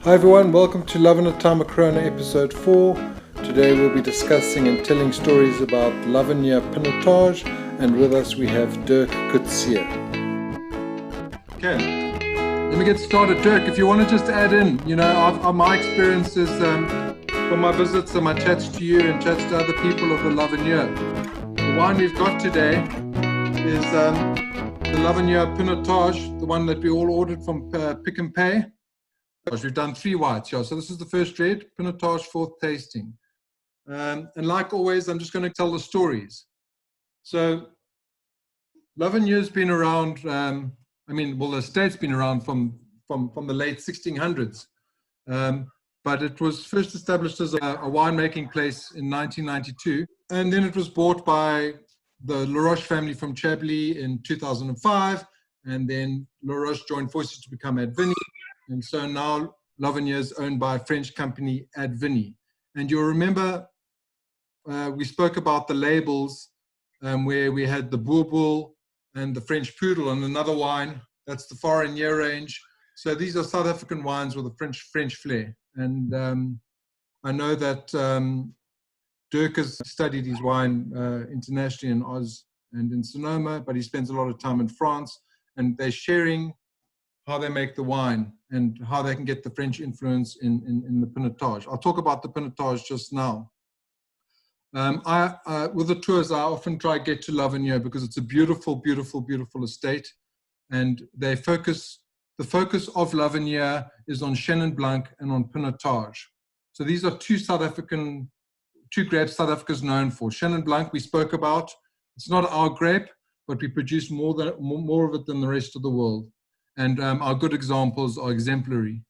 Hi everyone, welcome to Love in a Time of Corona episode 4. Today we'll be discussing and telling stories about L'Avenir Pinotage, and with us we have Dirk Coetzee. Okay, let me get started. Dirk, if you want to just add in, my experiences from my visits and my chats to you and chats to other people of the L'Avenir. The wine we've got today is the L'Avenir Pinotage, the one that we all ordered from Pick and Pay. We've done 3 whites, yeah. So this is the first red, Pinotage, 4th tasting. And like always, I'm just going to tell the stories. So L'Avenir's been around, the estate's been around from the late 1600s. But it was first established as a winemaking place in 1992. And then it was bought by the Laroche family from Chablis in 2005. And then Laroche joined forces to become Advini. And so now L'Avenir is owned by a French company, Advini. And you'll remember we spoke about the labels where we had the Bourbon and the French Poodle and another wine. That's the Foreign Year range. So these are South African wines with a French flair. And I know that Dirk has studied his wine internationally in Oz and in Sonoma, but he spends a lot of time in France. And they're sharing how they make the wine and how they can get the French influence in the Pinotage. I'll talk about the Pinotage just now. With the tours, I often try to get to L'Avenir because it's a beautiful, beautiful, beautiful estate. And the focus of L'Avenir is on Chenin Blanc and on Pinotage. So these are two grapes South Africa's known for. Chenin Blanc we spoke about. It's not our grape, but we produce more of it than the rest of the world. And our good examples are exemplary.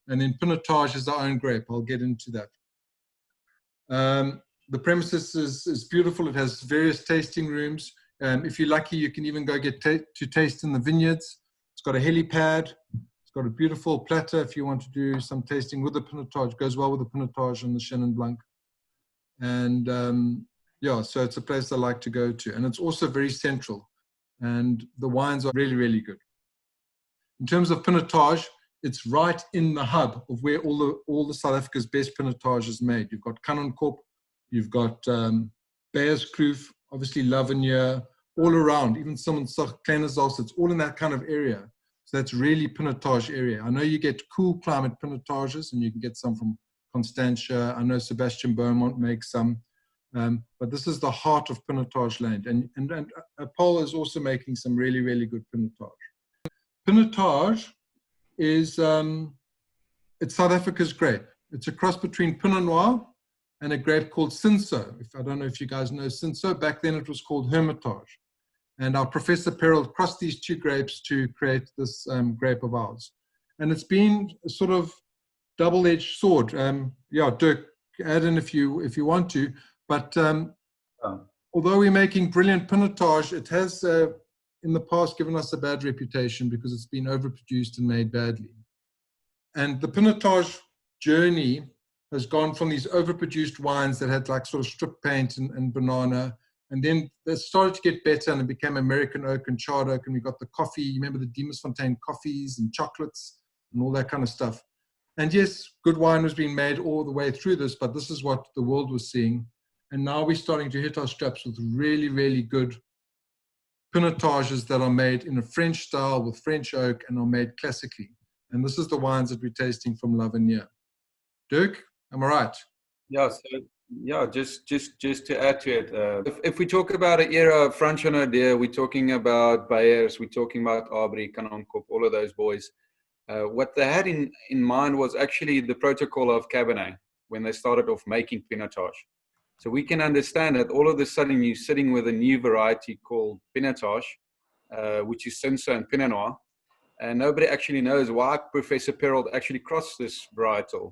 And then Pinotage is our own grape. I'll get into that. The premises is beautiful. It has various tasting rooms. If you're lucky, you can even go get to taste in the vineyards. It's got a helipad. It's got a beautiful platter if you want to do some tasting with the Pinotage. Goes well with the Pinotage and the Chenin Blanc. And so it's a place I like to go to. And it's also very central. And the wines are really, really good. In terms of Pinotage, it's right in the hub of where all the South Africa's best Pinotage is made. You've got Kanonkop, you've got Beyerskloof, obviously L'Avenir, all around, even some in Kleine-Zals, it's all in that kind of area. So that's really Pinotage area. I know you get cool climate Pinotages, and you can get some from Constantia. I know Sebastian Beaumont makes some, but this is the heart of Pinotage land. And Paul is also making some really, really good Pinotage. Pinotage is it's South Africa's grape. It's a cross between Pinot Noir and a grape called Cinsault. I don't know if you guys know Cinsault. Back then it was called Hermitage. And our Professor Perel crossed these 2 grapes to create this grape of ours. And it's been a sort of double-edged sword. Dirk, add in if you want to. But although we're making brilliant Pinotage, it has in the past given us a bad reputation because it's been overproduced and made badly. And the Pinotage journey has gone from these overproduced wines that had like sort of strip paint and banana, and then they started to get better and it became American oak and charred oak, and we got the coffee. You remember the Demersfontein coffees and chocolates and all that kind of stuff. And yes, good wine was being made all the way through this, but this is what the world was seeing. And now we're starting to hit our straps with really, really good Pinotages that are made in a French style with French oak and are made classically. And this is the wines that we're tasting from L'Avenir. Dirk, am I right? Yeah, so just to add to it, if we talk about an era of French Onodere, we're talking about Beyers, we're talking about Abri, Kanonkop, all of those boys. What they had in mind was actually the protocol of Cabernet when they started off making Pinotage. So we can understand that all of a sudden you're sitting with a new variety called Pinotage, which is Cinsault and Pinot Noir. And nobody actually knows why Professor Perel actually crossed this varietal.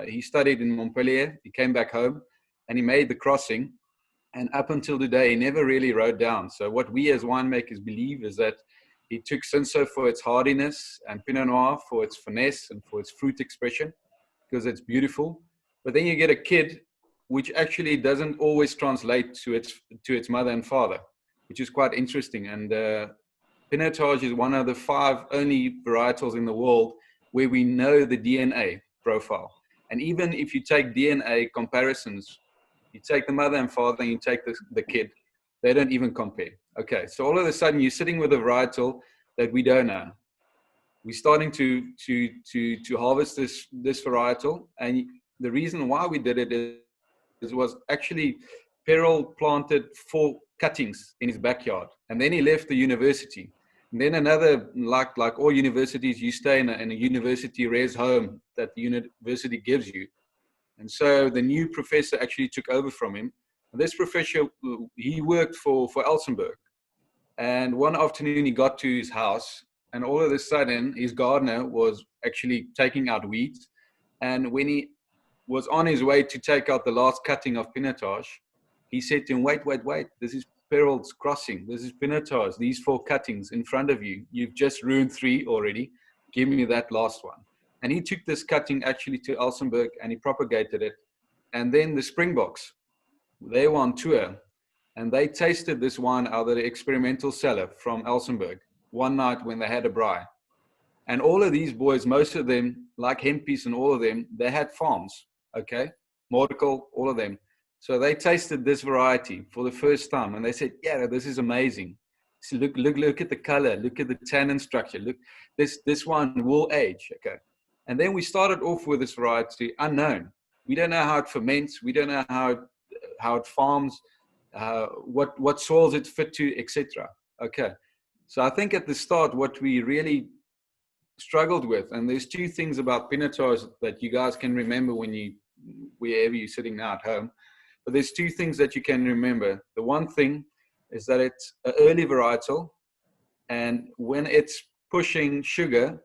He studied in Montpellier, he came back home, and he made the crossing. And up until today, he never really wrote down. So what we as winemakers believe is that he took Cinsault for its hardiness and Pinot Noir for its finesse and for its fruit expression, because it's beautiful. But then you get a kid which actually doesn't always translate to its mother and father, which is quite interesting. And Pinotage is one of the 5 only varietals in the world where we know the DNA. profile. And even if you take DNA comparisons, you take the mother and father and you take the kid, they don't even compare. Okay, so all of a sudden you're sitting with a varietal that we don't know. We're starting to harvest this varietal, and the reason why we did it is was actually Peril planted 4 cuttings in his backyard, and then he left the university. And then another, like all universities, you stay in a university res home that the university gives you. And so the new professor actually took over from him. And this professor, he worked for Elsenburg. And one afternoon he got to his house, and all of a sudden his gardener was actually taking out weeds. And when he was on his way to take out the last cutting of Pinotage, he said to him, wait, this is Peril's crossing. This is Pinotage, these 4 cuttings in front of you. You've just ruined 3 already. Give me that last one. And he took this cutting actually to Elsenburg and he propagated it. And then the Springboks, they were on tour and they tasted this wine out of the experimental cellar from Elsenburg one night when they had a braai. And all of these boys, most of them, like Hempies and all of them, they had farms, okay? Mortical, all of them. So they tasted this variety for the first time and they said, yeah, this is amazing. So look at the color, look at the tannin structure. Look, this one will age, okay? And then we started off with this variety unknown. We don't know how it ferments. We don't know how it farms, what soils it's fit to, etc. Okay. So I think at the start, what we really struggled with, and there's 2 things about Pinotage that you guys can remember wherever you're sitting now at home. But there's 2 things that you can remember. The one thing is that it's an early varietal, and when it's pushing sugar,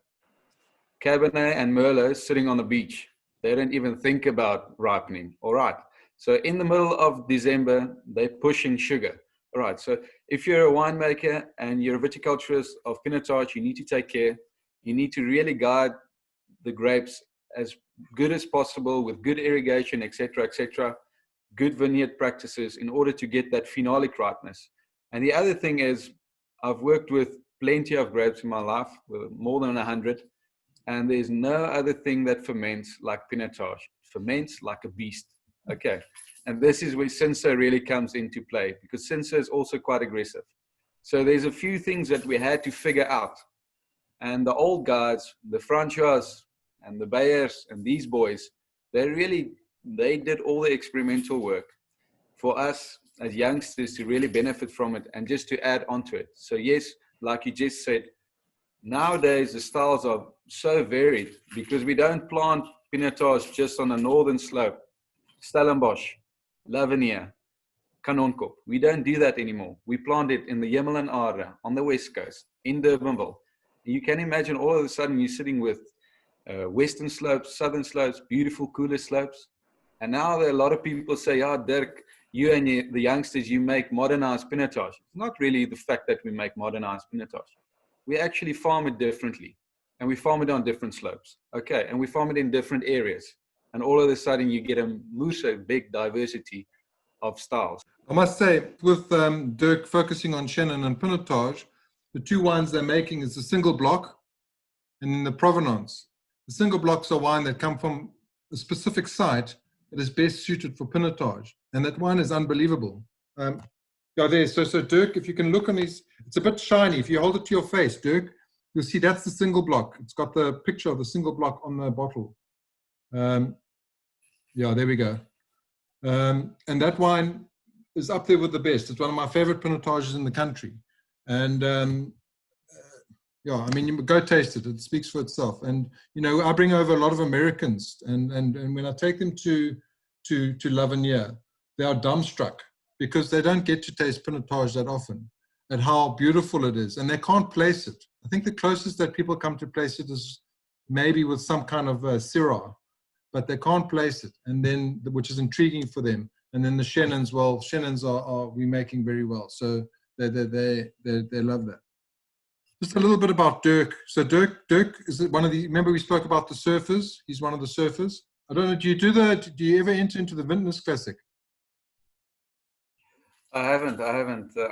Cabernet and Merlot sitting on the beach. They don't even think about ripening. All right. So in the middle of December, they're pushing sugar. All right. So if you're a winemaker and you're a viticulturist of Pinotage, you need to take care. You need to really guide the grapes as good as possible with good irrigation, etc., good vineyard practices in order to get that phenolic ripeness. And the other thing is, I've worked with plenty of grapes in my life, with more than 100. And there's no other thing that ferments like Pinotage. It ferments like a beast. Okay. And this is where Cinsault really comes into play, because Cinsault is also quite aggressive. So there's a few things that we had to figure out. And the old guys, the Francois and the Bayers and these boys, they did all the experimental work for us as youngsters to really benefit from it and just to add onto it. So yes, like you just said, nowadays, the styles are so varied because we don't plant Pinotage just on a northern slope. Stellenbosch, L'Avenir, Kanonkop. We don't do that anymore. We plant it in the Hemel en Aarde, on the west coast, in Durbanville. You can imagine all of a sudden you're sitting with western slopes, southern slopes, beautiful, cooler slopes. And now there are a lot of people say, Dirk, you and the youngsters, you make modernized Pinotage. It's not really the fact that we make modernized Pinotage. We actually farm it differently, and we farm it on different slopes. Okay, and we farm it in different areas. And all of a sudden you get a big diversity of styles. I must say, with Dirk focusing on Chenin and Pinotage, the 2 wines they're making is the single block and then the provenance. The single blocks are wine that come from a specific site that is best suited for Pinotage. And that wine is unbelievable. Yeah, there. So Dirk, if you can look on these, it's a bit shiny. If you hold it to your face, Dirk, you'll see that's the single block. It's got the picture of the single block on the bottle. Yeah, there we go. And that wine is up there with the best. It's one of my favorite Pinotages in the country. And yeah, I mean, you go taste it. It speaks for itself. And, you know, I bring over a lot of Americans. And when I take them to L'Avenir, they are dumbstruck, because they don't get to taste Pinotage that often, and how beautiful it is. And they can't place it. I think the closest that people come to place it is maybe with some kind of Syrah, but they can't place it. And then, which is intriguing for them. And then the Chenins, well, Chenins are we making very well. So they love that. Just a little bit about Dirk. So Dirk is one of the, remember we spoke about the surfers? He's one of the surfers. I don't know, do you ever enter into the Vintners Classic? I haven't.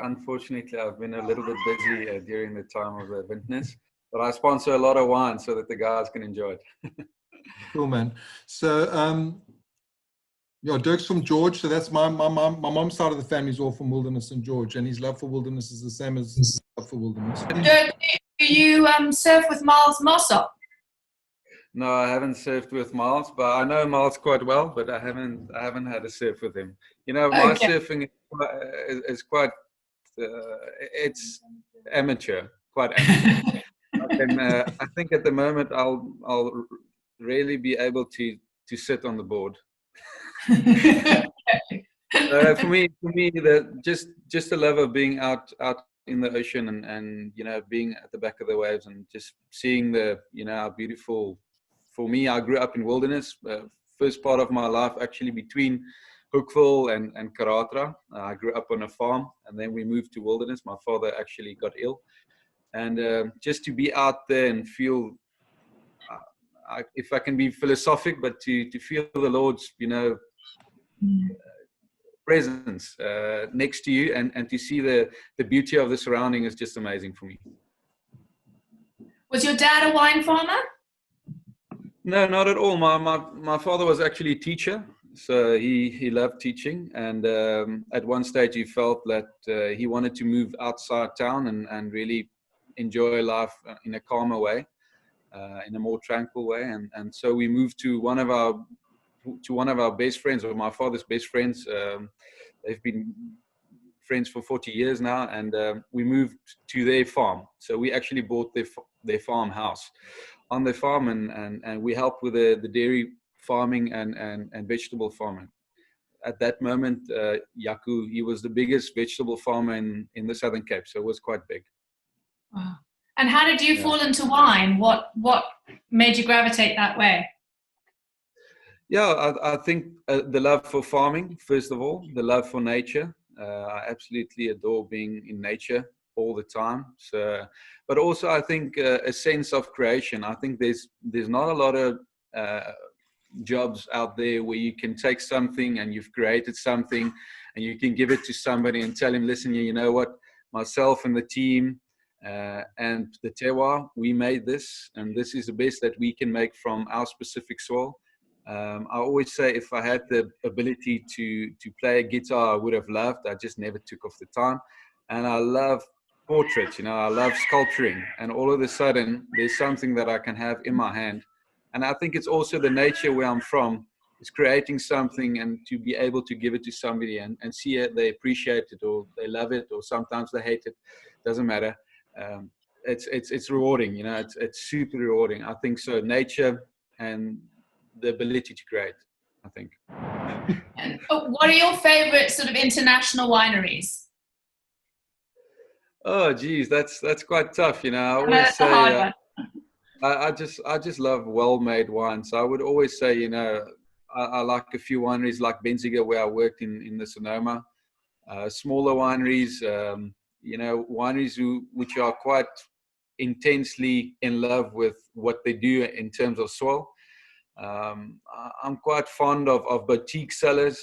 Unfortunately, I've been a little bit busy during the time of the Vintners, but I sponsor a lot of wine so that the guys can enjoy it. Cool, man. So, yeah, Dirk's from George, so that's my mom's side of the family is all from Wilderness and George, and his love for wilderness is the same as his love for wilderness. Dirk, do you surf with Miles Mossop? No, I haven't surfed with Miles, but I know Miles quite well. But I haven't had a surf with him. You know, my surfing is quite it's amateur, quite amateur. And I think at the moment I'll really be able to sit on the board. For me, just the love of being out in the ocean and you know, being at the back of the waves and just seeing the, you know, how beautiful. For me, I grew up in wilderness. First part of my life actually between Hookville and Karatra. I grew up on a farm, and then we moved to wilderness. My father actually got ill, and just to be out there and feel, if I can be philosophic, but to feel the Lord's, you know, presence next to you, and to see the beauty of the surrounding is just amazing for me. Was your dad a wine farmer? No, not at all. My father was actually a teacher, so he loved teaching, and at one stage he felt that he wanted to move outside town and really enjoy life in a calmer way, in a more tranquil way, and so we moved to one of our best friends, or my father's best friends. They've been friends for 40 years now, and we moved to their farm. So we actually bought their farmhouse on the farm, and we helped with the dairy farming and vegetable farming. At that moment, Yaku, he was the biggest vegetable farmer in the Southern Cape, so it was quite big. Wow. And how did you fall into wine? What made you gravitate that way? Yeah, I think the love for farming, first of all, the love for nature. I absolutely adore being in nature all the time. So, but also I think a sense of creation. I think there's not a lot of jobs out there where you can take something and you've created something and you can give it to somebody and tell him, listen, you know what, myself and the team and the terroir, we made this, and this is the best that we can make from our specific soil. I always say if I had the ability to play a guitar, I would have loved. I just never took off the time. And I love portraits, you know, I love sculpturing. And all of a sudden, there's something that I can have in my hand. And I think it's also the nature where I'm from, is creating something and to be able to give it to somebody and see it, they appreciate it or they love it or sometimes they hate it. Doesn't matter. It's rewarding, you know, it's super rewarding. I think so. Nature and the ability to create, I think. And what are your favorite sort of international wineries? Oh geez, that's quite tough, you know. I always say I just love well-made wine. So I would always say, you know, I like a few wineries like Benziger, where I worked in the Sonoma, smaller wineries, you know, wineries which are quite intensely in love with what they do in terms of soil. I'm quite fond of boutique sellers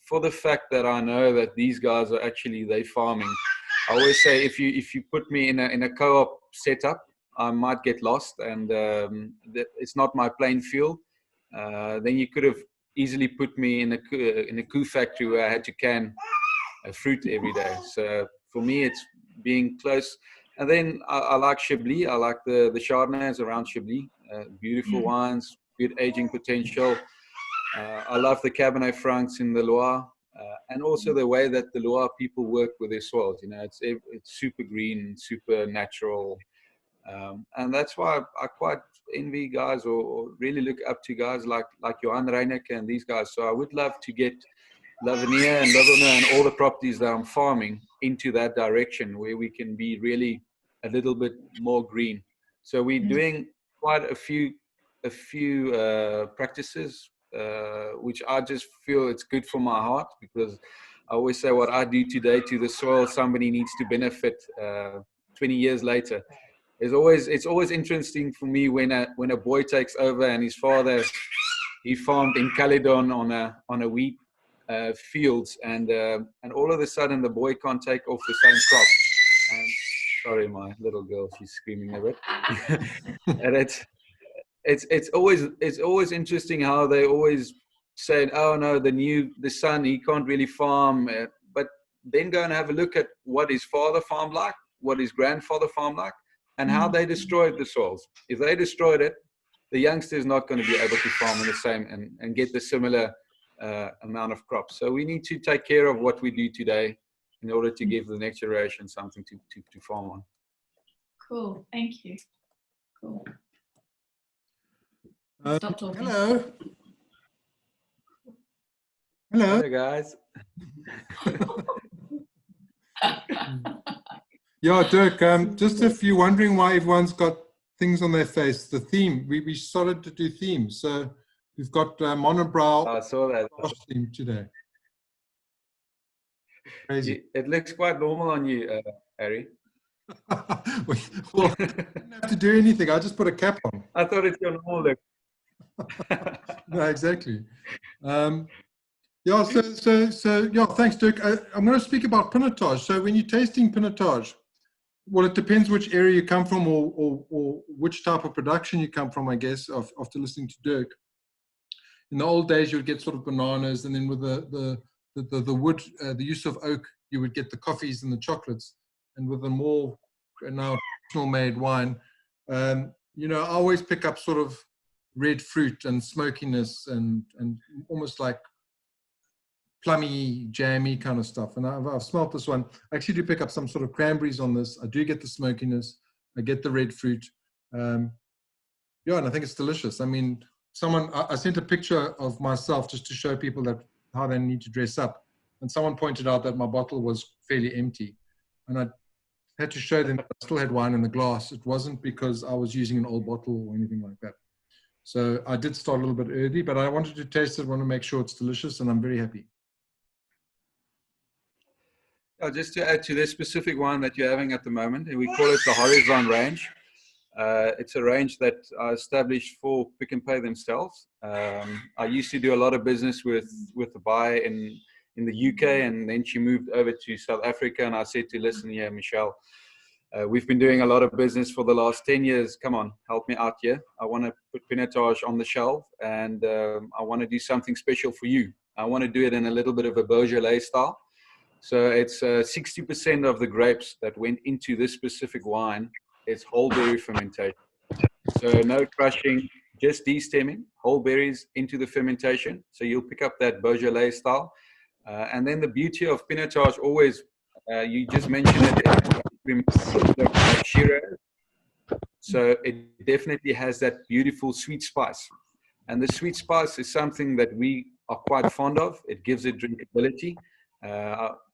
for the fact that I know that these guys are actually, they farming. I always say if you put me in a co-op setup, I might get lost, and it's not my playing field. Then you could have easily put me in a coup factory where I had to can fruit every day. So for me, it's being close. And then I like Chablis. I like the Chardonnays around Chablis. Beautiful wines, good aging potential. I love the Cabernet Francs in the Loire, and also the way that the Loire people work with their soils. You know, it's super green, super natural, and that's why I quite envy guys or really look up to guys like Johan Reinecke and these guys. So I would love to get L'Avenir and L'Avenir and all the properties that I'm farming into that direction where we can be really a little bit more green. So we're doing quite a few practices, which I just feel it's good for my heart, because I always say what I do today to the soil, somebody needs to benefit 20 years later. It's always interesting for me when a boy takes over and his father, he farmed in Caledon on a wheat fields, and all of a sudden the boy can't take off the same crop. And sorry, my little girl, she's screaming a bit. And it's always interesting how they always say, oh no, the son, he can't really farm, but then go and have a look at what his father farmed like, what his grandfather farmed like, and how they destroyed the soils. If they destroyed it, the youngster is not going to be able to farm in the same and get the similar amount of crops. So we need to take care of what we do today in order to give the next generation something to farm on. Cool, thank you. Cool. Stop talking. Hello. Hello, guys. Yeah, Dirk, just if you're wondering why everyone's got things on their face, the theme, we started to do themes. So we've got monobrow. I saw that. Theme today. Crazy. It looks quite normal on you, Harry. Well, I didn't have to do anything. I just put a cap on. I thought it's your normal look. No, exactly. Yeah, so yeah, thanks, Dirk. I'm going to speak about Pinotage. So when you're tasting Pinotage, well, it depends which area you come from or which type of production you come from, I guess, after listening to Dirk. In the old days, you would get sort of bananas, and then with the wood, the use of oak, you would get the coffees and the chocolates. And with the more now traditional made wine, you know, I always pick up sort of red fruit and smokiness and almost like plummy, jammy kind of stuff. And I've smelt this one. I actually do pick up some sort of cranberries on this. I do get the smokiness. I get the red fruit. Yeah, and I think it's delicious. I mean, I sent a picture of myself just to show people that how they need to dress up. And someone pointed out that my bottle was fairly empty. And I had to show them that I still had wine in the glass. It wasn't because I was using an old bottle or anything like that. So I did start a little bit early, but I wanted to taste it, want to make sure it's delicious, and I'm very happy. Just to add to this specific wine that you're having at the moment, we call it the Horizon range. It's a range that I established for Pick n Pay themselves. I used to do a lot of business with the buyer in the UK, and then she moved over to South Africa, and I said to listen here, Michelle, we've been doing a lot of business for the last 10 years. Come on, help me out here. I want to put Pinotage on the shelf, and I want to do something special for you. I want to do it in a little bit of a Beaujolais style. So it's 60% of the grapes that went into this specific wine. It's whole berry fermentation. So no crushing, just destemming, whole berries into the fermentation. So you'll pick up that Beaujolais style. And then the beauty of Pinotage always, you just mentioned it, Shiraz. So it definitely has that beautiful sweet spice. And the sweet spice is something that we are quite fond of. It gives it drinkability.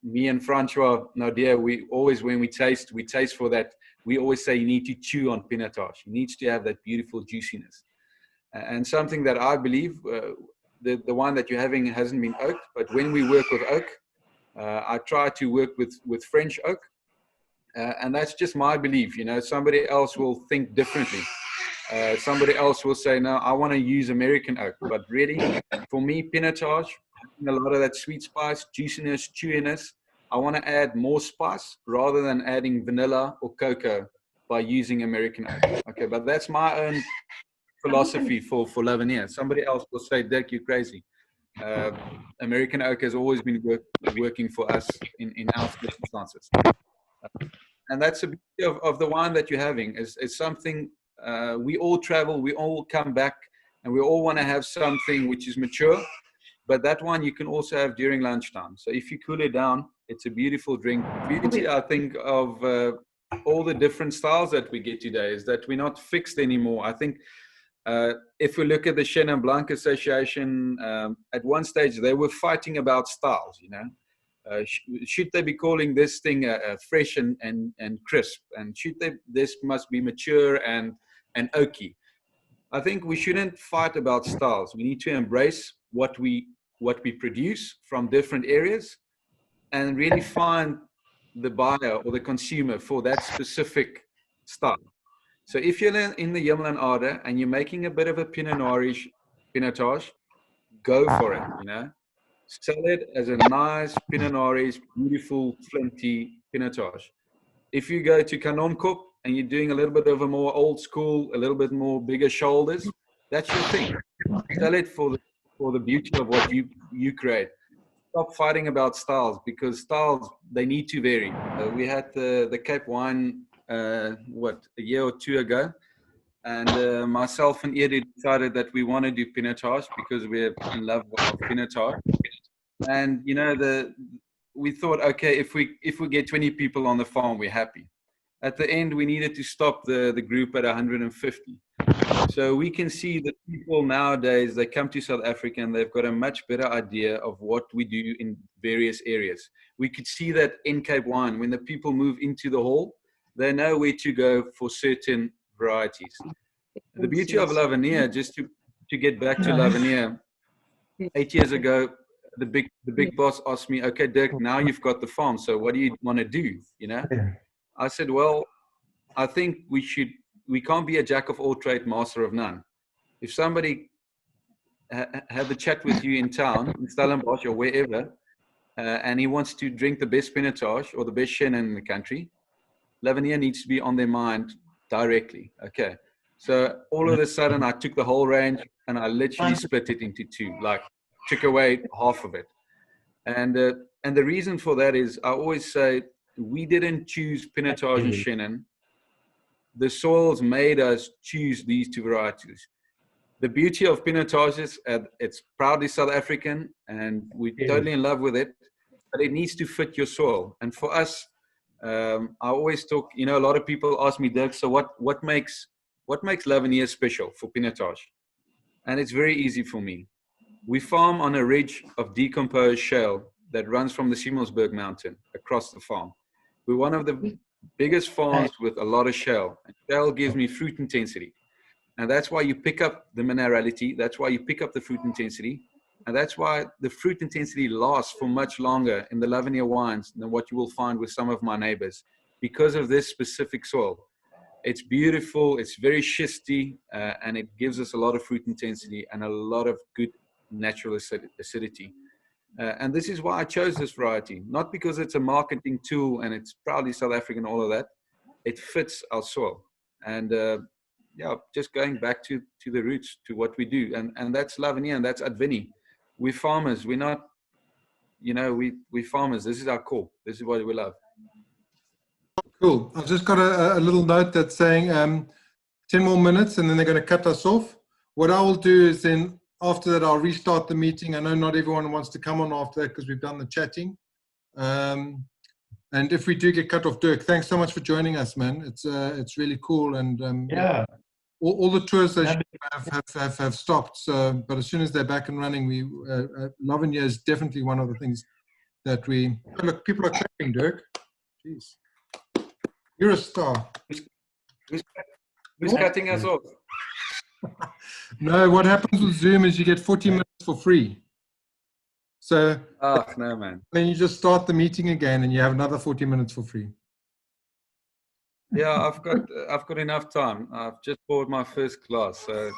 Me and Francois, no dear, we always, when we taste for that. We always say you need to chew on Pinotage. It needs to have that beautiful juiciness. And something that I believe, the wine that you're having hasn't been oaked, but when we work with oak, I try to work with French oak. And that's just my belief. You know, somebody else will think differently. Somebody else will say, no, I want to use American oak. But really, for me, Pinotage, a lot of that sweet spice, juiciness, chewiness. I want to add more spice rather than adding vanilla or cocoa by using American oak. Okay, but that's my own philosophy for L'Avenir. Somebody else will say, Dirk, you're crazy. American oak has always been working for us in our circumstances. And that's the beauty of the wine that you're having. It's something, we all travel, we all come back, and we all want to have something which is mature. But that one you can also have during lunchtime. So if you cool it down, it's a beautiful drink. Beauty, I think, of all the different styles that we get today is that we're not fixed anymore. I think if we look at the Chenin Blanc Association, at one stage they were fighting about styles, you know. Should they be calling this thing fresh and crisp? And this must be mature and oaky? I think we shouldn't fight about styles. We need to embrace what we produce from different areas and really find the buyer or the consumer for that specific style. So if you're in the Yamlan Ade and you're making a bit of a Pinot Noirish Pinotage, go for it, you know. Sell it as a nice Pinot Noirish, beautiful, flinty Pinotage. If you go to Kanonkop and you're doing a little bit of a more old school, a little bit more bigger shoulders, That's your thing. Sell it for the beauty of what you create. Stop fighting about styles, because styles, they need to vary. We had the Cape Wine a year or two ago, and myself and Eddie decided that we want to do Pinotage because we're in love with Pinotage. And you know, we thought, okay, if we get 20 people on the farm, we're happy. At the end, we needed to stop the group at 150. So we can see that people nowadays, they come to South Africa and they've got a much better idea of what we do in various areas. We could see that in Cape Wine, when the people move into the hall, they know where to go for certain varieties. The beauty of L'Avenir, just to get back to L'Avenir, 8 years ago, the big boss asked me, okay, Dirk, now you've got the farm, so what do you want to do? You know, I said, well, I think we can't be a jack of all trade, master of none. If somebody have a chat with you in town, in Stellenbosch or wherever, and he wants to drink the best Pinotage or the best Chenin in the country, L'Avenir needs to be on their mind directly. Okay. So all of a sudden I took the whole range and I literally split it into two, like took away half of it. And the reason for that is, I always say, we didn't choose Pinotage and Chenin. The soils made us choose these two varieties. The beauty of Pinotage is it's proudly South African and we're totally in love with it, but it needs to fit your soil. And for us, I always talk, you know, a lot of people ask me, Dirk, so what makes L'Avenir special for Pinotage? And it's very easy for me. We farm on a ridge of decomposed shale that runs from the Simmelsberg mountain across the farm. We're one of the biggest farms with a lot of shale. And shale gives me fruit intensity. And that's why you pick up the minerality. That's why you pick up the fruit intensity. And that's why the fruit intensity lasts for much longer in the L'Avenir wines than what you will find with some of my neighbors, because of this specific soil. It's beautiful, it's very schisty, and it gives us a lot of fruit intensity and a lot of good natural acidity. And this is why I chose this variety, not because it's a marketing tool and it's proudly South African, all of that. It fits our soil. And yeah, just going back to the roots, to what we do. And that's L'Avenir and that's Advini. We're farmers. We're not, you know, we're farmers. This is our core. This is what we love. Cool. I've just got a little note that's saying 10 more minutes and then they're going to cut us off. What I will do is then after that, I'll restart the meeting. I know not everyone wants to come on after that because we've done the chatting. And if we do get cut off, Dirk, thanks so much for joining us, man. It's really cool. And yeah, all the tours they have stopped. So, but as soon as they're back and running, L'Avenir is definitely one of the things that we. Oh, look, people are clapping, Dirk. Jeez, you're a star. Who's cutting us off? No, what happens with Zoom is you get 40 minutes for free. So, oh no, man. Then you just start the meeting again, and you have another 40 minutes for free. Yeah, I've got enough time. I've just bought my first class, so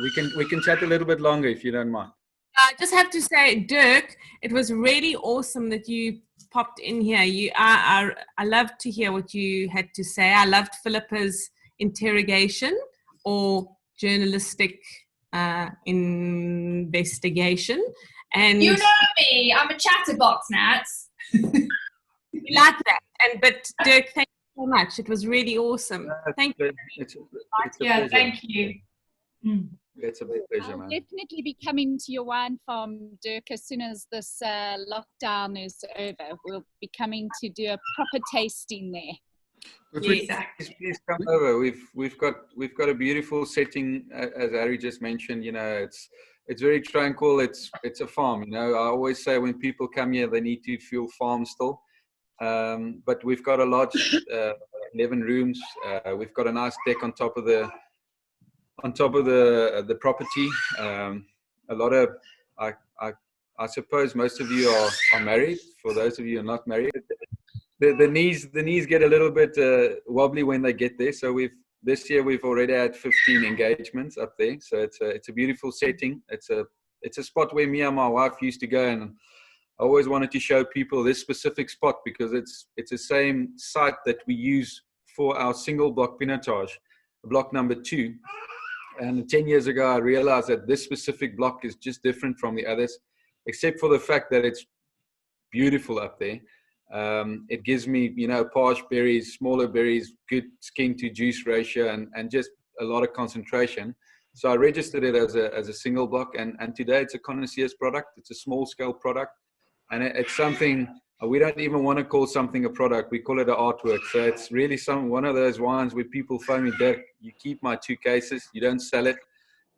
we can chat a little bit longer if you don't mind. I just have to say, Dirk, it was really awesome that you popped in here. I loved to hear what you had to say. I loved Philippa's interrogation or journalistic investigation. And you know me, I'm a chatterbox, Nats. We like that. But Dirk, thank you so much. It was really awesome. Thank you. It's a yeah, thank you. It's a big pleasure, man. I'll definitely be coming to your wine farm, Dirk, as soon as this lockdown is over. We'll be coming to do a proper tasting there. Please come over. We've got a beautiful setting, as Harry just mentioned. You know, it's very tranquil. It's a farm. You know, I always say when people come here, they need to feel farm still. But we've got a large 11 rooms. We've got a nice deck on top of the property. A lot of I suppose most of you are married. For those of you who are not married, the knees get a little bit wobbly when they get there. So this year we've already had 15 engagements up there. So it's a beautiful setting. It's a spot where me and my wife used to go, and I always wanted to show people this specific spot because it's the same site that we use for our single block Pinotage, block number 2. And 10 years ago, I realized that this specific block is just different from the others, except for the fact that it's beautiful up there. It gives me, you know, parched berries, smaller berries, good skin to juice ratio, and just a lot of concentration. So I registered it as a single block, and today it's a connoisseur's product. It's a small scale product, and it's something we don't even want to call something a product. We call it an artwork. So it's really one of those wines where people phone me, Dirk, you keep my 2 cases, you don't sell it.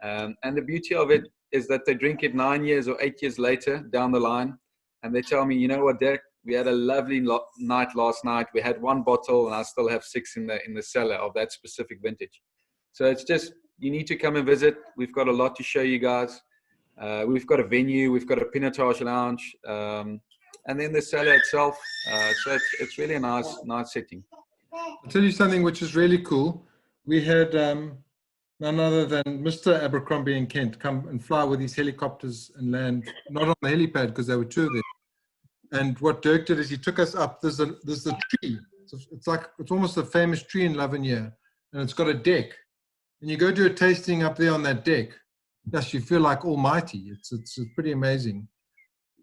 And the beauty of it is that they drink it 9 years or 8 years later down the line, and they tell me, you know what, Dirk, we had a lovely night last night. We had 1 bottle, and I still have 6 in the cellar of that specific vintage. So it's just, you need to come and visit. We've got a lot to show you guys. We've got a venue, we've got a Pinotage lounge, and then the cellar itself. So it's really a nice setting. I'll tell you something which is really cool. We had none other than Mr. Abercrombie in Kent come and fly with these helicopters and land, not on the helipad because there were 2 of them. And what Dirk did is he took us up. There's a tree. It's almost a famous tree in L'Avenir, and it's got a deck. And you go do a tasting up there on that deck. Yes, you feel like almighty. It's pretty amazing.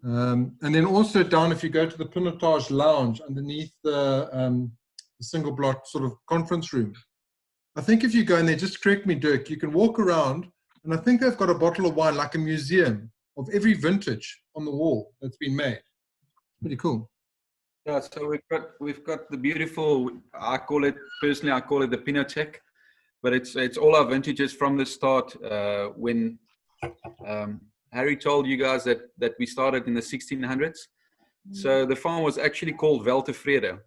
And then also down, if you go to the Pinotage lounge underneath the single block sort of conference room, I think if you go in there, just correct me, Dirk, you can walk around, and I think they've got a bottle of wine, like a museum of every vintage on the wall that's been made. Pretty cool. Yeah, so we've got the beautiful, I call it the Pinotage, but it's all our vintages from the start. When Harry told you guys that we started in the 1600s, so the farm was actually called Weltevrede,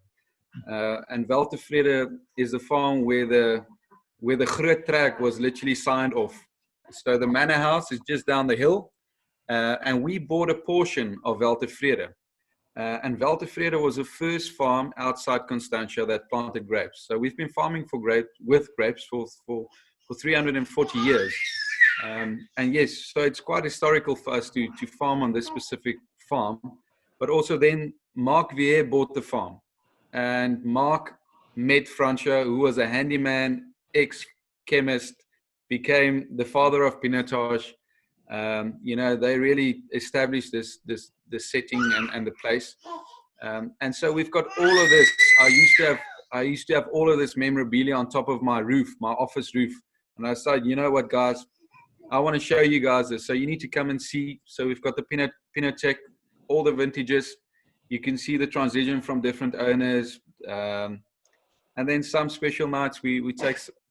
and Weltevrede is the farm where the Groot Track was literally signed off. So the manor house is just down the hill, and we bought a portion of Weltevrede. And Weltevrede was the first farm outside Constantia that planted grapes. So we've been farming with grapes for 340 years. And yes, so it's quite historical for us to farm on this specific farm. But also then Mark Vier bought the farm. And Mark met Francia, who was a handyman, ex-chemist, became the father of Pinotage. You know, they really established this setting and the place. And so we've got all of this. I used to have all of this memorabilia on top of my roof, my office roof. And I said, you know what, guys, I want to show you guys this. So you need to come and see. So we've got the Pinotage, all the vintages. You can see the transition from different owners. And then some special nights we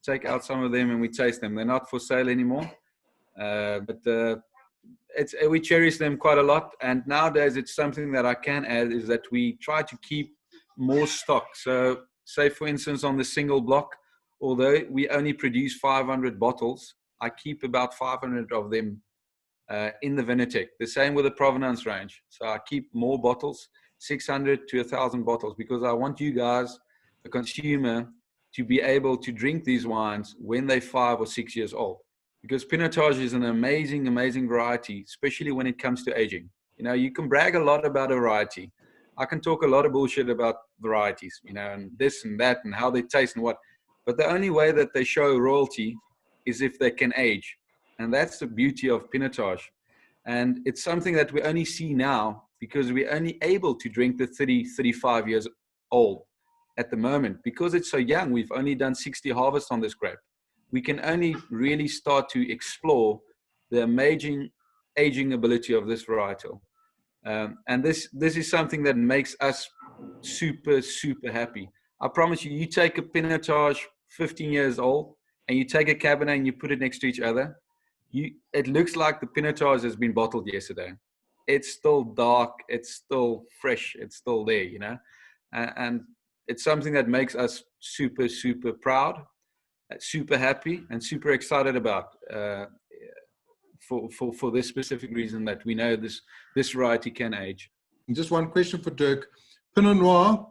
take out some of them and we taste them. They're not for sale anymore. But we cherish them quite a lot, and nowadays it's something that I can add is that we try to keep more stock. So say for instance on the single block, although we only produce 500 bottles, I keep about 500 of them in the Vinotech. The same with the provenance range. So I keep more bottles, 600 to 1,000 bottles, because I want you guys, the consumer, to be able to drink these wines when they're 5 or 6 years old. Because Pinotage is an amazing, amazing variety, especially when it comes to aging. You know, you can brag a lot about a variety. I can talk a lot of bullshit about varieties, you know, and this and that and how they taste and what. But the only way that they show royalty is if they can age. And that's the beauty of Pinotage. And it's something that we only see now because we're only able to drink the 30, 35 years old at the moment. Because it's so young, we've only done 60 harvests on this grape. We can only really start to explore the amazing aging ability of this varietal. And this is something that makes us super, super happy. I promise you, you take a Pinotage 15 years old and you take a Cabernet and you put it next to each other, it looks like the Pinotage has been bottled yesterday. It's still dark, it's still fresh, it's still there, you know. And it's something that makes us super, super proud, super happy, and super excited about for this specific reason that we know this variety can age. And just one question for Dirk. Pinot Noir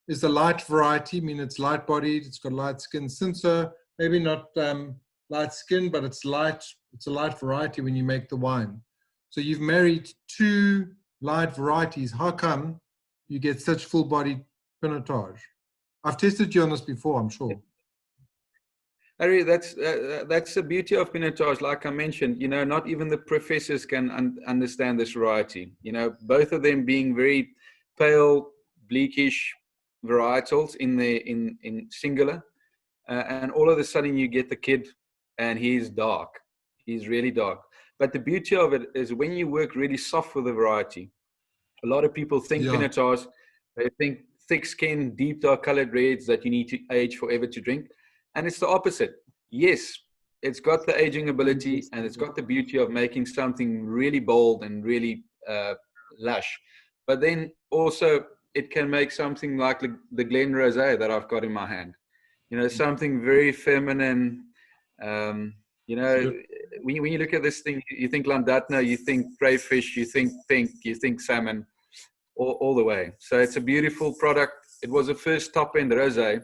is a light variety, I mean it's light bodied, it's got light skin. Cinsault, maybe not light skin, but it's light. It's a light variety when you make the wine. So you've married 2 light varieties. How come you get such full-bodied Pinotage? I've tested you on this before, I'm sure. Harry, that's the beauty of Pinotage. Like I mentioned, you know, not even the professors can understand this variety. You know, both of them being very pale, bleakish varietals in singular, and all of a sudden you get the kid, and he's dark. He's really dark. But the beauty of it is when you work really soft with the variety. A lot of people think Pinotage, they think thick skin, deep dark colored reds that you need to age forever to drink. And it's the opposite. Yes, it's got the aging ability and it's got the beauty of making something really bold and really lush. But then also it can make something like the Glen Rosé that I've got in my hand. You know, something very feminine. You know, when you look at this thing, you think Landadno, you think crayfish, you think pink, you think salmon, all the way. So it's a beautiful product. It was a first top-end rosé.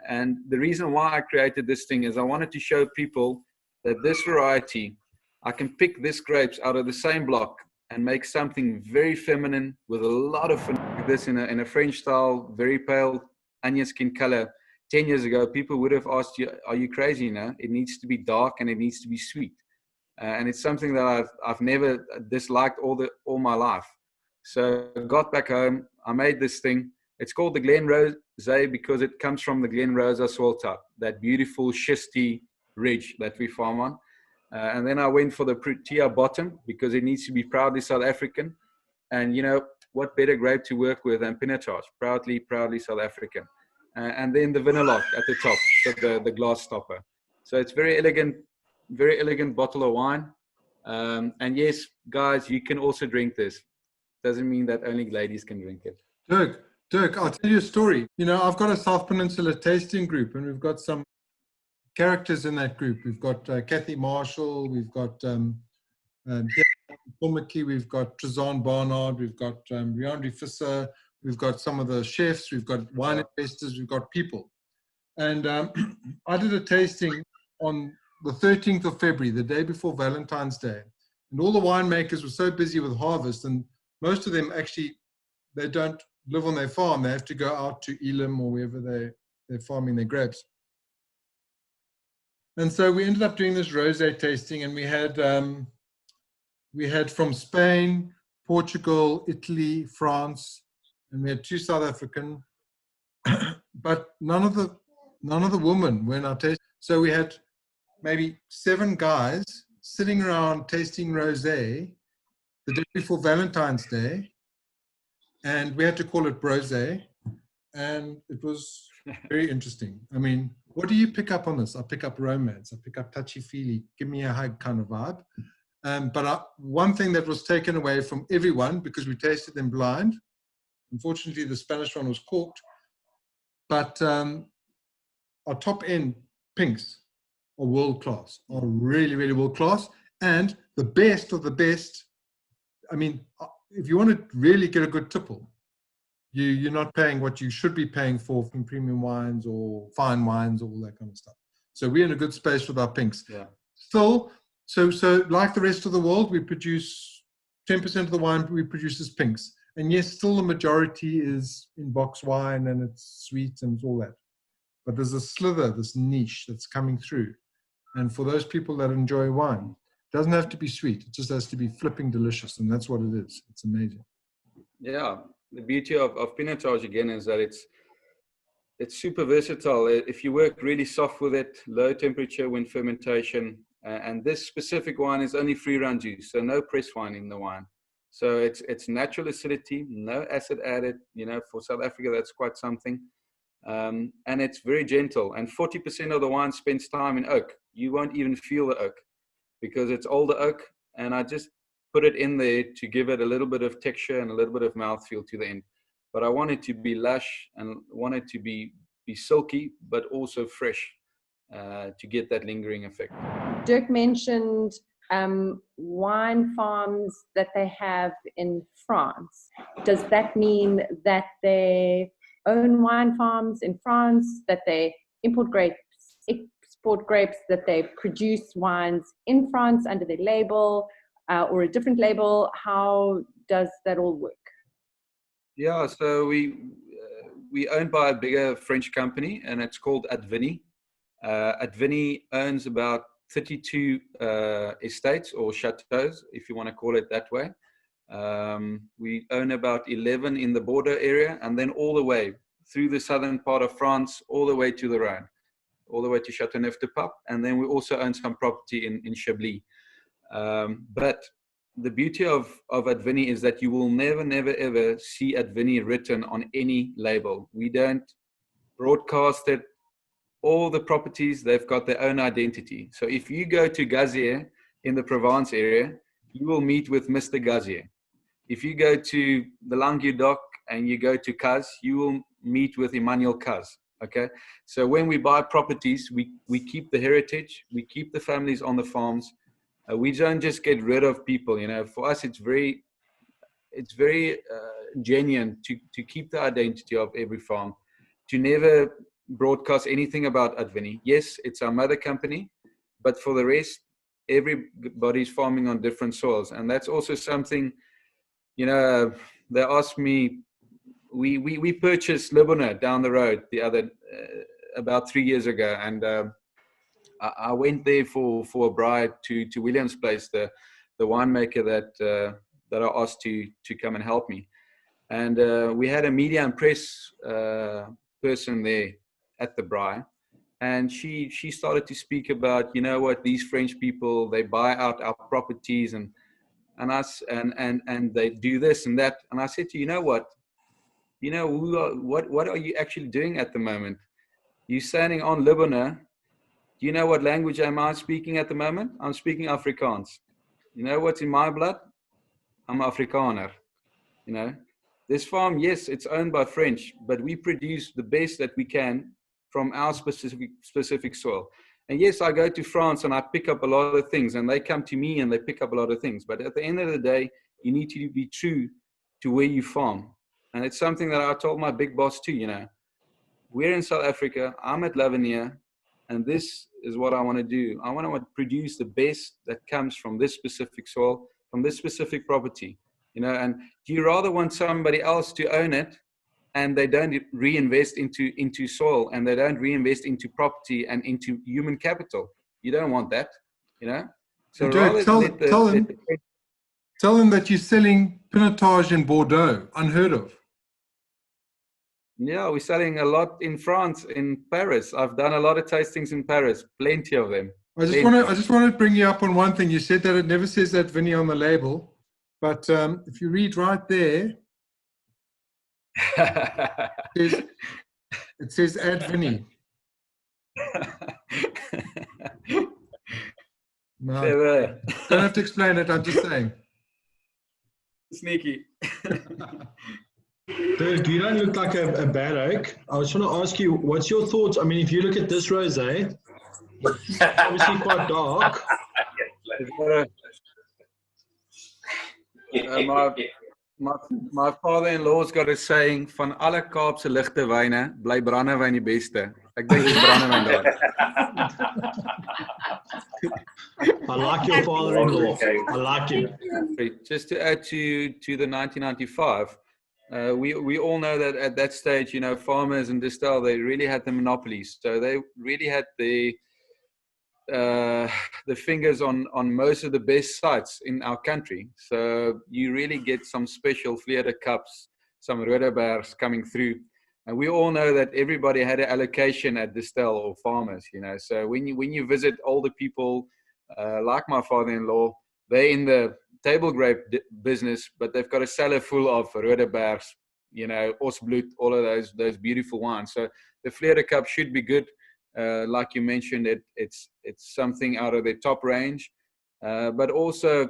And the reason why I created this thing is I wanted to show people that this variety, I can pick this grapes out of the same block and make something very feminine with a lot of this in a French style, very pale onion skin color. 10 years ago, people would have asked you, are you crazy now? It needs to be dark and it needs to be sweet. And it's something that I've never disliked all my life. So I got back home, I made this thing. It's called the Glen Rosé because it comes from the Glen Rosa soil type, that beautiful schisty ridge that we farm on. And then I went for the Protea bottom because it needs to be proudly South African. And you know, what better grape to work with than Pinotage, proudly South African. And then the Vinilog at the top, so the glass stopper. So it's very elegant bottle of wine. And yes, guys, you can also drink this. Doesn't mean that only ladies can drink it. Dirk, I'll tell you a story. You know, I've got a South Peninsula tasting group, and we've got some characters in that group. We've got Kathy Marshall, we've got Pomaki, we've got Trezan Barnard, we've got Riandri Fisser, we've got some of the chefs, we've got wine investors, we've got people. And I did a tasting on the 13th of February, the day before Valentine's Day. And all the winemakers were so busy with harvest, and most of them actually, they don't live on their farm. They have to go out to Elam or wherever they're farming their grapes. And so we ended up doing this rosé tasting, and we had from Spain, Portugal, Italy, France, and we had 2 South African, but none of the women were in our taste. So we had maybe 7 guys sitting around tasting rosé the day before Valentine's Day, and we had to call it brosé, and it was very interesting. I mean, what do you pick up on this? I pick up romance, I pick up touchy-feely, give me a hug kind of vibe. But one thing that was taken away from everyone, because we tasted them blind, unfortunately the Spanish one was corked, but our top end pinks are world class, are really, really world class. And the best of the best, I mean, if you want to really get a good tipple, you're not paying what you should be paying for from premium wines or fine wines, all that kind of stuff. So we're in a good space with our pinks. Yeah. Still, so like the rest of the world, we produce 10% of the wine we produce is pinks. And yes, still the majority is in box wine and it's sweet and all that. But there's a slither, this niche that's coming through. And for those people that enjoy wine, it doesn't have to be sweet. It just has to be flipping delicious. And that's what it is. It's amazing. Yeah. The beauty of Pinotage again is that it's super versatile. If you work really soft with it, low temperature when fermentation, and this specific wine is only free run juice, so no press wine in the wine. So it's natural acidity, no acid added. You know, for South Africa, that's quite something. And it's very gentle. And 40% of the wine spends time in oak. You won't even feel the oak because it's older oak. And I just put it in there to give it a little bit of texture and a little bit of mouthfeel to the end. But I want it to be lush and want it to be silky, but also fresh to get that lingering effect. Dirk mentioned wine farms that they have in France. Does that mean that they own wine farms in France, that they import grapes, export grapes, that they produce wines in France under their label or a different label? How does that all work? Yeah, so we owned by a bigger French company, and it's called Advini. Advini owns about 32 estates or chateaus, if you want to call it that way. We own about 11 in the border area, and then all the way through the southern part of France, all the way to the Rhone, all the way to Châteauneuf-du-Pape, and then we also own some property in Chablis. But the beauty of Advini is that you will never, ever see Advini written on any label. We don't broadcast it. All the properties, they've got their own identity. So if you go to Gazier in the Provence area, you will meet with Mr. Gazier. If you go to the Languedoc and you go to Caz, you will meet with Emmanuel Caz. Okay, so when we buy properties, we keep the heritage, we keep the families on the farms. We don't just get rid of people. You know, for us, it's very genuine to keep the identity of every farm, to never broadcast anything about Advini. Yes, it's our mother company, but for the rest, everybody's farming on different soils, and that's also something. You know, they asked me. We purchased L'Avenir down the road about 3 years ago, and I went there for a bride to William's Place, the winemaker that I asked to come and help me, and we had a media and press person there at the bride, and she started to speak about, you know what, these French people, they buy out our properties and us and they do this and that, and I said to you know what. You know, what are you actually doing at the moment? You're standing on L'Avenir. Do you know what language am I speaking at the moment? I'm speaking Afrikaans. You know what's in my blood? I'm Afrikaner. You know, this farm, yes, it's owned by French, but we produce the best that we can from our specific soil. And yes, I go to France and I pick up a lot of things, and they come to me and they pick up a lot of things. But at the end of the day, you need to be true to where you farm. And it's something that I told my big boss too, you know. We're in South Africa, I'm at L'Avenir, and this is what I want to do. I want to produce the best that comes from this specific soil, from this specific property, you know. And do you rather want somebody else to own it and they don't reinvest into soil, and they don't reinvest into property and into human capital? You don't want that, you know. So tell them that you're selling Pinotage in Bordeaux, unheard of. Yeah, we're selling a lot in France, in Paris. I've done a lot of tastings in Paris, plenty of them. I just want to bring you up on one thing. You said that it never says Advini on the label, but if you read right there, it says Advini. No, don't have to explain it. I'm just saying. Sneaky. Dirk, you don't look like a bad oak. I was trying to ask you, what's your thoughts? I mean, if you look at this rosé, it's obviously quite dark. My father-in-law's got a saying, van alle Kaapse ligte wyne, bly brandewyn die beste. Ek dink dis brandewyn daar. I like your father-in-law. I like him. Just to add to the 1995, we all know that at that stage, you know, farmers and Distel, they really had the monopolies. So they really had the fingers on most of the best sites in our country. So you really get some special Vleerde cups, some Rodebergs coming through. And we all know that everybody had an allocation at Distel or farmers, you know. So when you visit older people like my father-in-law, they're in the table grape business, but they've got a cellar full of Rodebergs, you know, Osbloed, all of those beautiful wines. So the Vleerde cup should be good. Like you mentioned, it's something out of their top range. But also,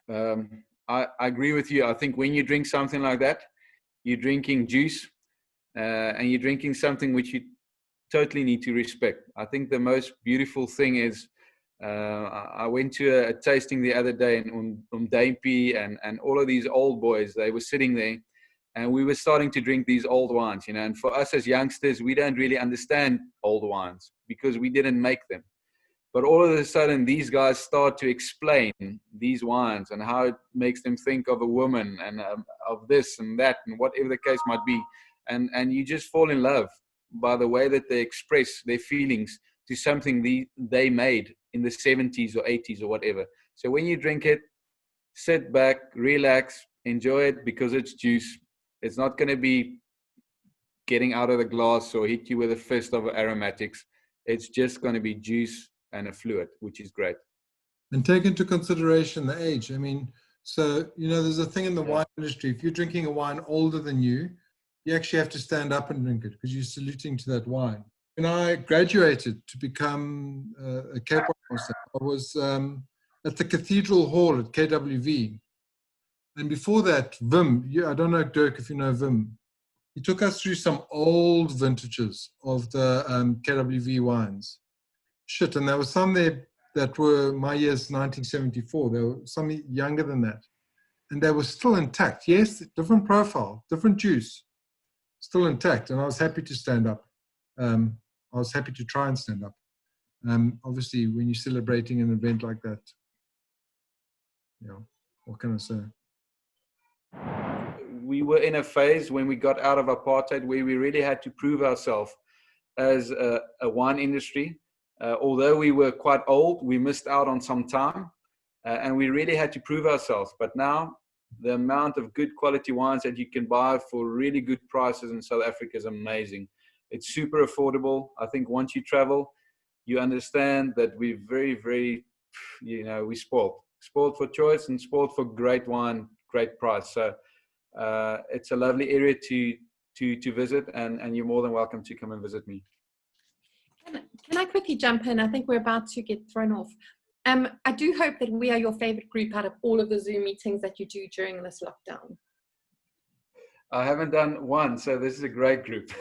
I agree with you. I think when you drink something like that, you're drinking juice. And you're drinking something which you totally need to respect. I think the most beautiful thing is, I went to a tasting the other day in Duimpie and all of these old boys, they were sitting there and we were starting to drink these old wines, you know, and for us as youngsters, we don't really understand old wines because we didn't make them. But all of a sudden, these guys start to explain these wines and how it makes them think of a woman and of this and that and whatever the case might be. And you just fall in love by the way that they express their feelings to something they made in the 70s or 80s or whatever. So when you drink it, sit back, relax, enjoy it, because it's juice. It's not going to be getting out of the glass or hit you with a fist of aromatics. It's just going to be juice and a fluid, which is great. And take into consideration the age. I mean, so, you know, there's a thing in the wine industry. If you're drinking a wine older than you actually have to stand up and drink it because you're saluting to that wine. When I graduated to become a Cape Wine master, I was at the Cathedral Hall at KWV. And before that, Wim, I don't know, Dirk, if you know Wim, he took us through some old vintages of the KWV wines. Shit, and there were some there that were my year's 1974. There were some younger than that. And they were still intact. Yes, different profile, different juice, still intact. And I was happy to stand up. I was happy to try and stand up. Obviously, when you're celebrating an event like that, you know, what can I say? We were in a phase when we got out of apartheid where we really had to prove ourselves as a wine industry. Although we were quite old, we missed out on some time and we really had to prove ourselves. But now the amount of good quality wines that you can buy for really good prices in South Africa is amazing. It's super affordable. I think once you travel, you understand that we're very, very, you know, we're spoiled for choice and spoiled for great wine, great price. So it's a lovely area to visit, and you're more than welcome to come and visit me. Can I quickly jump in? I think we're about to get thrown off. I do hope that we are your favorite group out of all of the Zoom meetings that you do during this lockdown. I haven't done one, so this is a great group.